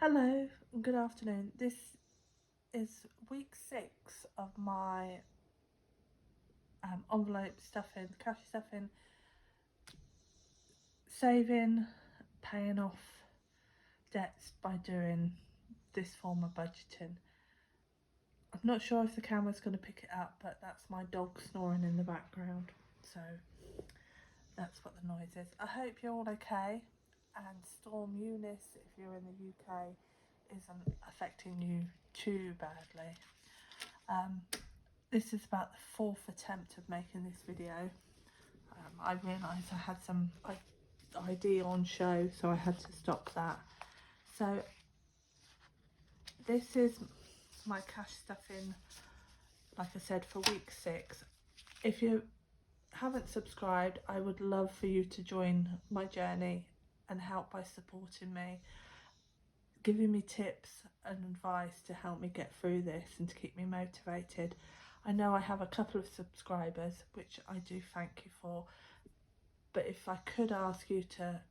Hello, good afternoon. This is week 6 of my envelope stuffing, cash stuffing, saving, paying off debts by doing this form of budgeting. I'm not sure if the camera's going to pick it up, but that's my dog snoring in the background. So that's what the noise is. I hope you're all okay, and Storm Eunice, if you're in the UK, isn't affecting you too badly. This is about the fourth attempt of making this video. I realised I had some ID on show, so I had to stop that. So this is my cash stuffing, like I said, for week 6. If you haven't subscribed, I would love for you to join my journey and help by supporting me, giving me tips and advice to help me get through this and to keep me motivated. I know I have a couple of subscribers, which I do thank you for, but if I could ask you to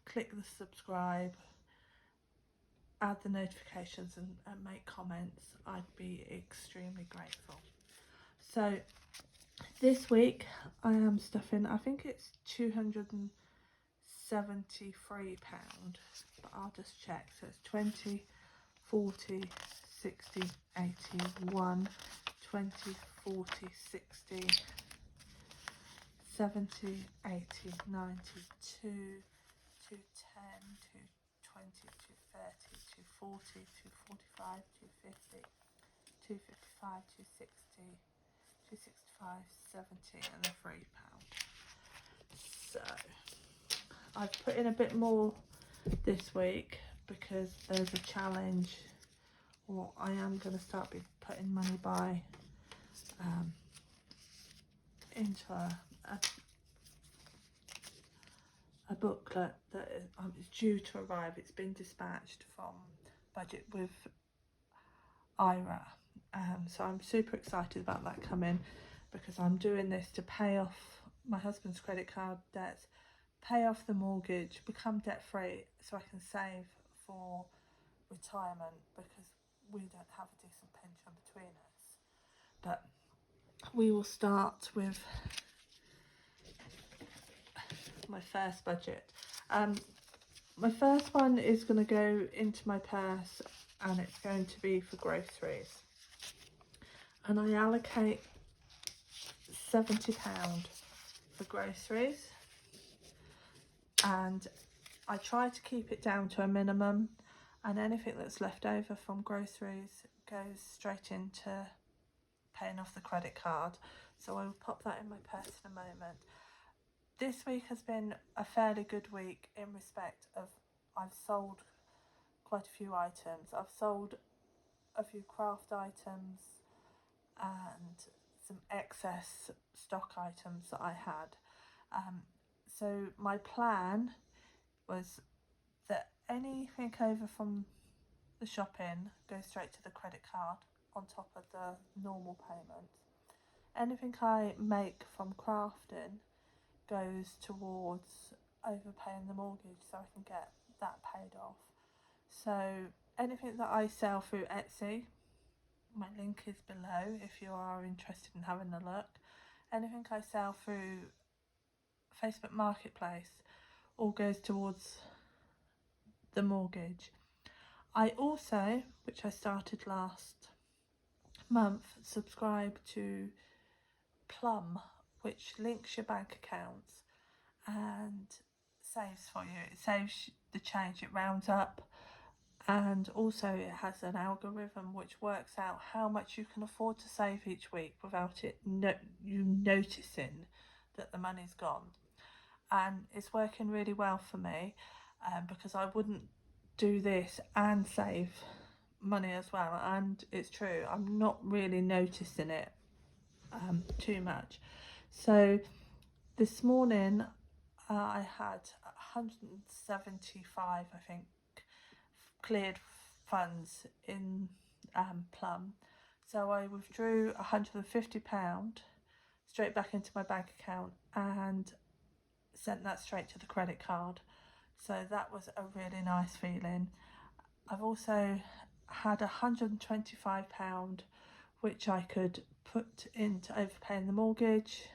click the subscribe, add the notifications and make comments, I'd be extremely grateful. So this week I am stuffing, I think it's £273, but I'll just check. So it's 20, 40, 60, 80, 1, 20, 40, 60, 70, 80, 90, 2, 210, 220, 230, 240, 245, 250, 255, 260, 265, 70 and a £3. So I've put in a bit more this week because there's a challenge, or I am going to start putting money by into a booklet that is due to arrive. It's been dispatched from Budget with Ira, so I'm super excited about that coming, because I'm doing this to pay off my husband's credit card debts, pay off the mortgage, become debt free so I can save for retirement, because we don't have a decent pension between us. But we will start with my first budget. My first one is going to go into my purse, and it's going to be for groceries, and I allocate £70 for groceries, and I try to keep it down to a minimum, and anything that's left over from groceries goes straight into paying off the credit card. So I will pop that in my purse in a moment. This week has been a fairly good week in respect of I've sold quite a few items. I've sold a few craft items and some excess stock items that I had. So my plan was that anything over from the shopping goes straight to the credit card on top of the normal payments. Anything I make from crafting goes towards overpaying the mortgage so I can get that paid off. So anything that I sell through Etsy, my link is below if you are interested in having a look. Anything I sell through Facebook Marketplace all goes towards the mortgage. I also, which I started last month, subscribe to Plum, which links your bank accounts and saves for you. It saves the change, it rounds up, and also it has an algorithm which works out how much you can afford to save each week without you noticing that the money's gone. And it's working really well for me, because I wouldn't do this and save money as well, and it's true, I'm not really noticing it too much. So this morning I had 175, I think, cleared funds in Plum. So I withdrew £150 straight back into my bank account and sent that straight to the credit card. So that was a really nice feeling. I've also had £125 which I could put into overpaying the mortgage.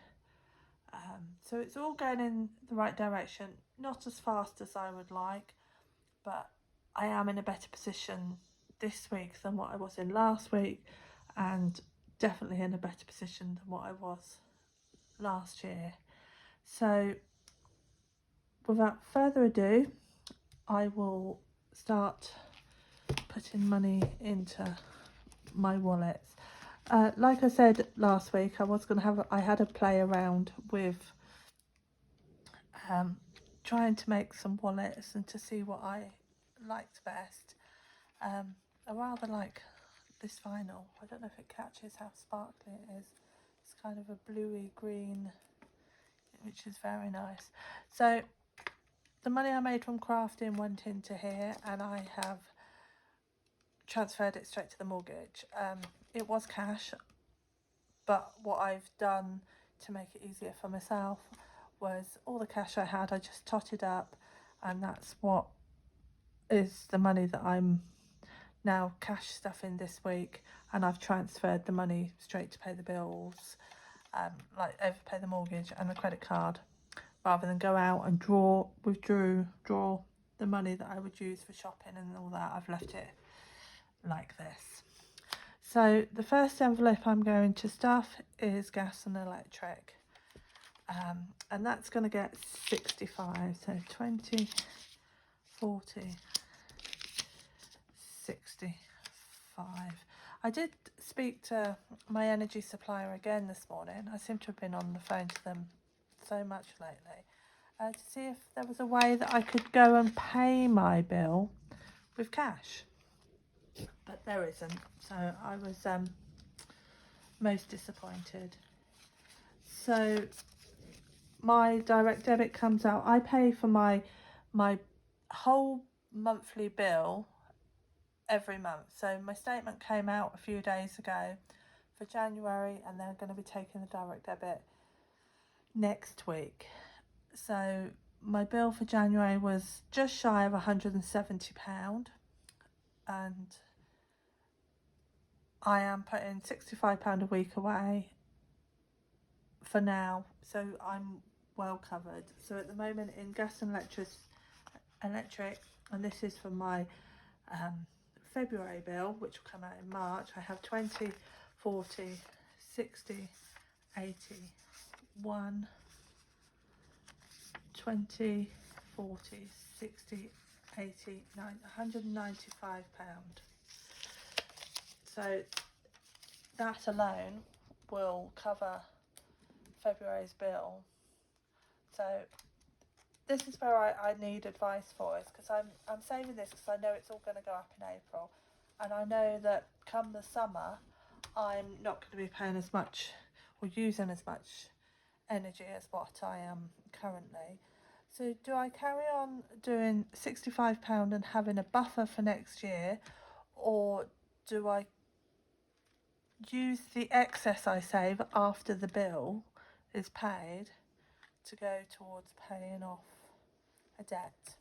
So it's all going in the right direction, not as fast as I would like, but I am in a better position this week than what I was in last week, and definitely in a better position than what I was last year. So without further ado, I will start putting money into my wallets. Like I said last week, I had a play around with trying to make some wallets and to see what I liked best. I rather like this vinyl. I don't know if it catches how sparkly it is. It's kind of a bluey green, which is very nice. So the money I made from crafting went into here, and I have transferred it straight to the mortgage. It was cash, but what I've done to make it easier for myself was all the cash I had, I just totted up, and that's what is the money that I'm now cash stuffing this week, and I've transferred the money straight to pay the bills, like overpay the mortgage and the credit card, rather than go out and draw the money that I would use for shopping and all that. I've left it like this. So the first envelope I'm going to stuff is gas and electric, and that's going to get 65, so 20, 40, 65. I did speak to my energy supplier again this morning. I seem to have been on the phone to them so much lately, to see if there was a way that I could go and pay my bill with cash, but there isn't, so I was most disappointed. So my direct debit comes out. I pay for my whole monthly bill every month. So my statement came out a few days ago for January, and they're going to be taking the direct debit next week. So my bill for January was just shy of £170, and I am putting £65 a week away for now, so I'm well covered. So at the moment in gas and electric, and this is for my February bill, which will come out in March, I have 20, 40, 60, 80, 1, 20, 40, 60, 80, 195 pound. So that alone will cover February's bill. So this is where I need advice for, is because I'm saving this because I know it's all going to go up in April, and I know that come the summer I'm not going to be paying as much or using as much energy as what I am currently. So do I carry on doing £65 and having a buffer for next year, or do I use the excess I save after the bill is paid to go towards paying off a debt?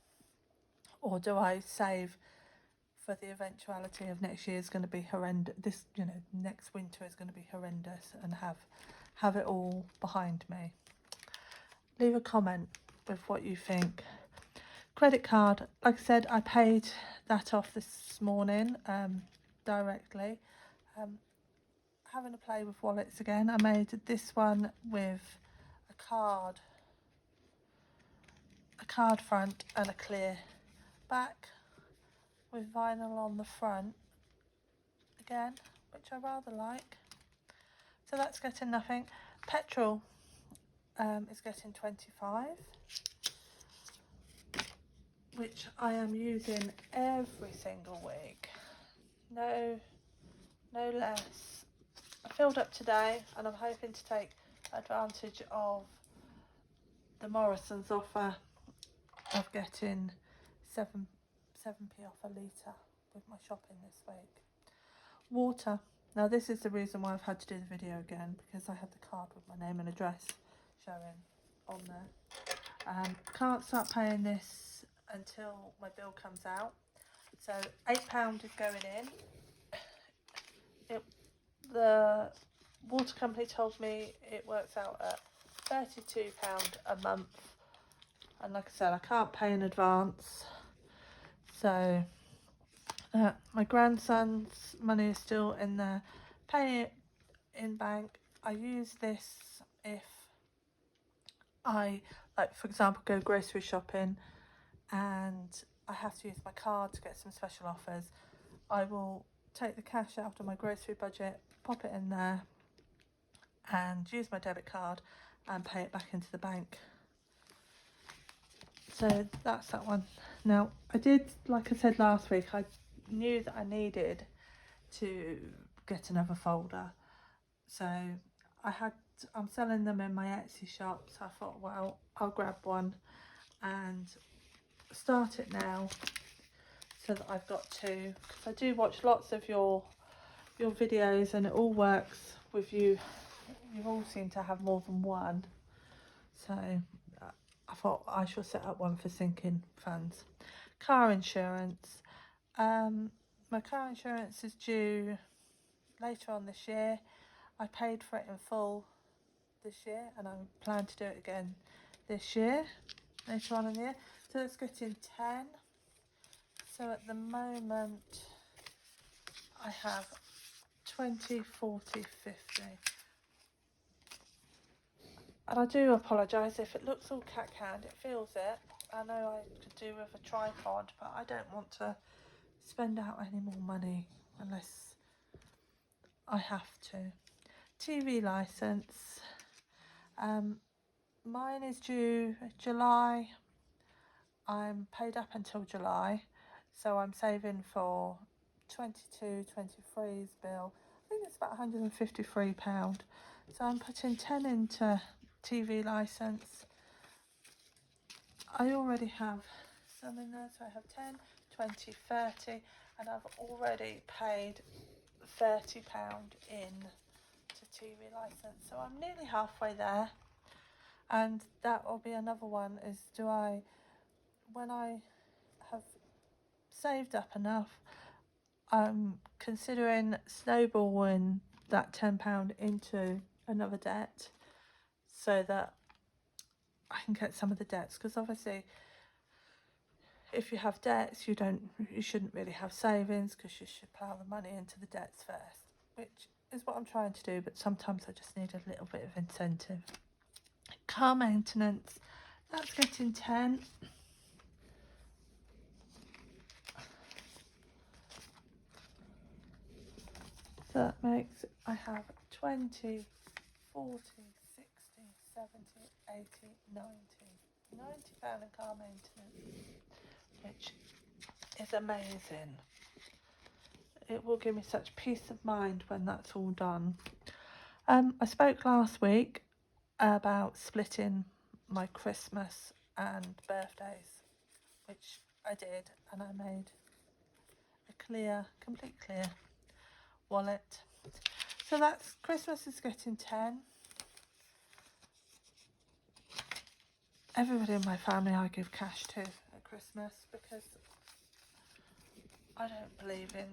Or do I save for the eventuality of next year is going to be horrendous, next winter is going to be horrendous, and have it all behind me? Leave a comment with what you think. Credit card, like I said, I paid that off this morning directly. Having a play with wallets again. I made this one with a card front and a clear back, with vinyl on the front again, which I rather like. So that's getting nothing. Petrol is getting 25, which I am using every single week. No less. I filled up today, and I'm hoping to take advantage of the Morrison's offer of getting 7p off a litre with my shopping this week. Water. Now this is the reason why I've had to do the video again, because I had the card with my name and address showing on there. Can't start paying this until my bill comes out. So £8 is going in. The water company told me it works out at £32 a month, and like I said, I can't pay in advance, so my grandson's money is still in there. Pay it in bank. I use this if I, like for example, go grocery shopping and I have to use my card to get some special offers. I will take the cash out of my grocery budget, pop it in there and use my debit card and pay it back into the bank. So that's that one. Now I did, like I said last week, I knew that I needed to get another folder, so I'm selling them in my Etsy shop, so I thought, well, I'll grab one and start it now so that I've got two, because I do watch lots of your videos and it all works with you. You all seem to have more than one, so I thought I shall set up one for sinking funds. Car insurance. My car insurance is due later on this year. I paid for it in full this year and I plan to do it again this year, later on in the year. So let's get in 10. So at the moment I have 20, 40, 50. And I do apologise if it looks all cat-canned, it feels it. I know I could do with a tripod, but I don't want to spend out any more money unless I have to. TV licence. Mine is due July. I'm paid up until July, so I'm saving for 23's bill. I think it's about £153. So I'm putting 10 into TV licence. I already have some in there, so I have 10, 20, 30, and I've already paid £30 in to TV licence, so I'm nearly halfway there. And that will be another one, is when I have saved up enough, I'm considering snowballing that £10 into another debt so that I can get some of the debts, because obviously if you have debts, you shouldn't really have savings, because you should plough the money into the debts first, which is what I'm trying to do, but sometimes I just need a little bit of incentive. Car maintenance, that's getting 10. So that makes, I have 20, 40, 60, 70, 80, 90. £90 in car maintenance, which is amazing. It will give me such peace of mind when that's all done. I spoke last week about splitting my Christmas and birthdays, which I did, and I made a complete clear wallet. So that's, Christmas is getting 10. Everybody in my family I give cash to at Christmas, because I don't believe in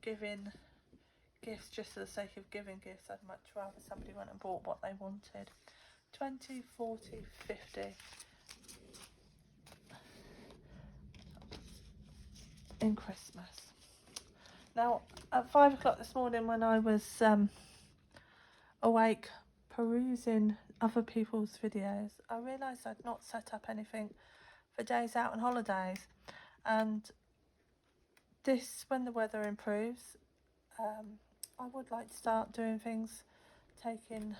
giving gifts just for the sake of giving gifts. I'd much rather somebody went and bought what they wanted. 20, 40, 50. In Christmas. Now at 5 o'clock this morning, when I was awake perusing other people's videos, I realised I'd not set up anything for days out and holidays, and this, when the weather improves, I would like to start doing things, taking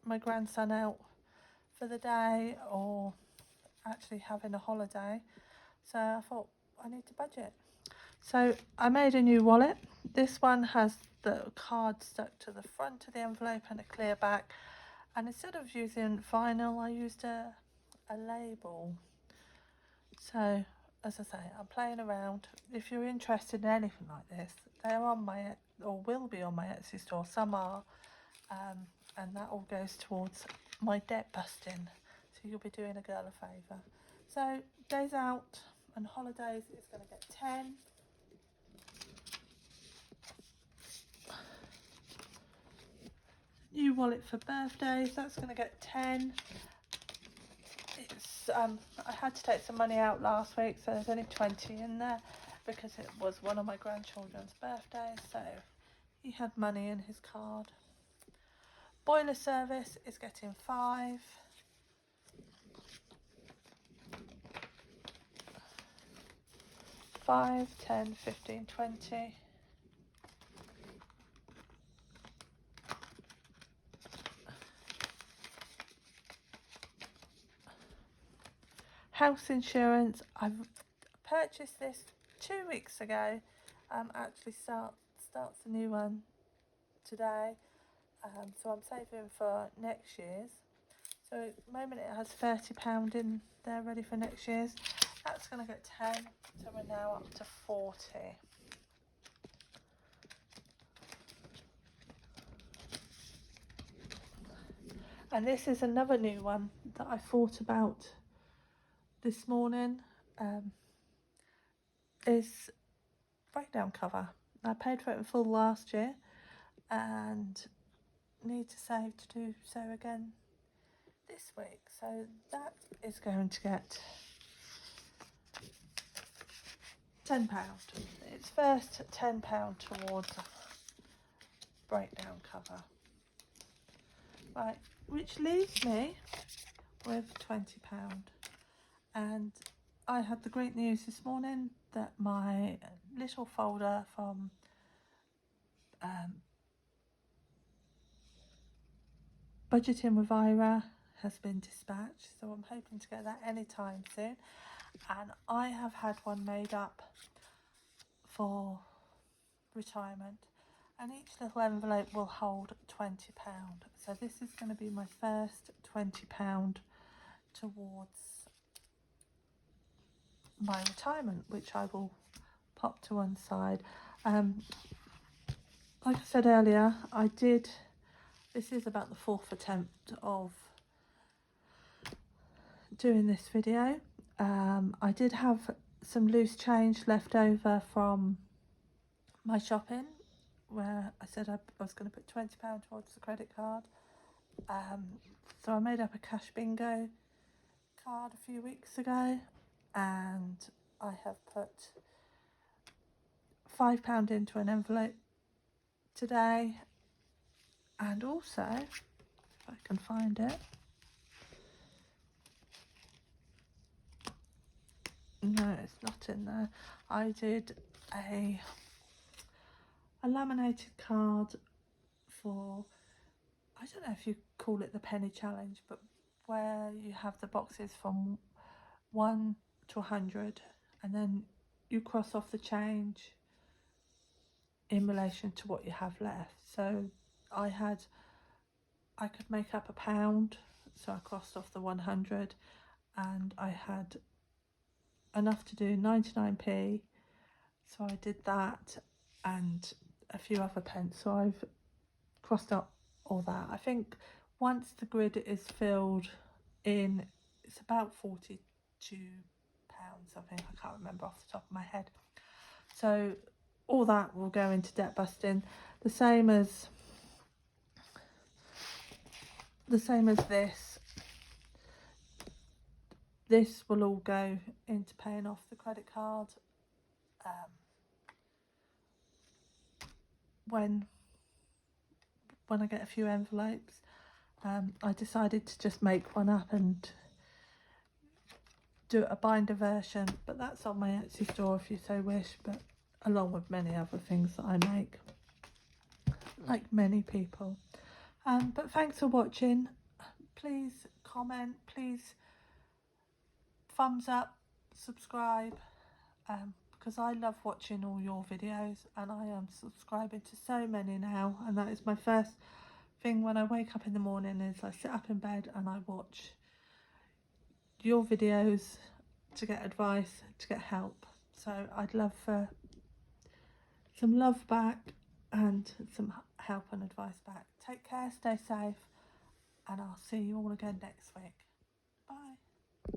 my grandson out for the day, or actually having a holiday. So I thought I need to budget. So I made a new wallet. This one has the card stuck to the front of the envelope and a clear back, and instead of using vinyl, I used a label. So as I say, I'm playing around. If you're interested in anything like this, they're on my, or will be on my Etsy store. Some are, and that all goes towards my debt busting. So you'll be doing a girl a favour. So days out and holidays is going to get 10. New wallet for birthdays, that's going to get 10. It's I had to take some money out last week, so there's only 20 in there because it was one of my grandchildren's birthdays, so he had money in his card. Boiler service is getting 5. $5, $10, $15, $20. House insurance, I've purchased this 2 weeks ago. Actually starts a new one today. So I'm saving for next year's. So at the moment it has £30 in there ready for next year's. That's going to get 10, so we're now up to 40. And this is another new one that I thought about this morning. Is breakdown cover. I paid for it in full last year and need to save to do so again this week. So that is going to get £10. It's first £10 towards breakdown cover. Right, which leaves me with £20. And I had the great news this morning that my little folder from Budgeting with Ira has been dispatched, so I'm hoping to get that anytime soon. And I have had one made up for retirement, and each little envelope will hold £20. So this is going to be my first £20 towards my retirement, which I will pop to one side. Like I said earlier, this is about the 4th attempt of doing this video. I did have some loose change left over from my shopping, where I said I was going to put £20 towards the credit card. So I made up a cash bingo card a few weeks ago, and I have put £5 into an envelope today, and also, if I can find it, no, it's not in there. I did a laminated card for, I don't know if you call it the penny challenge, but where you have the boxes from 1 to 100, and then you cross off the change in relation to what you have left. So I could make up £1, so I crossed off the 100, and I had enough to do 99p, so I did that and a few other pence. So I've crossed out all that. I think once the grid is filled in, it's about £42, I think. I can't remember off the top of my head. So all that will go into debt busting, the same as this. This will all go into paying off the credit card when I get a few envelopes. I decided to just make one up and do a binder version, but that's on my Etsy store if you so wish, but along with many other things that I make, like many people. But thanks for watching. Please comment, please thumbs up, subscribe, because I love watching all your videos, and I am subscribing to so many now, and that is my first thing when I wake up in the morning, is I sit up in bed and I watch your videos to get advice, to get help. So I'd love for some love back and some help and advice back. Take care, stay safe, and I'll see you all again next week. Bye.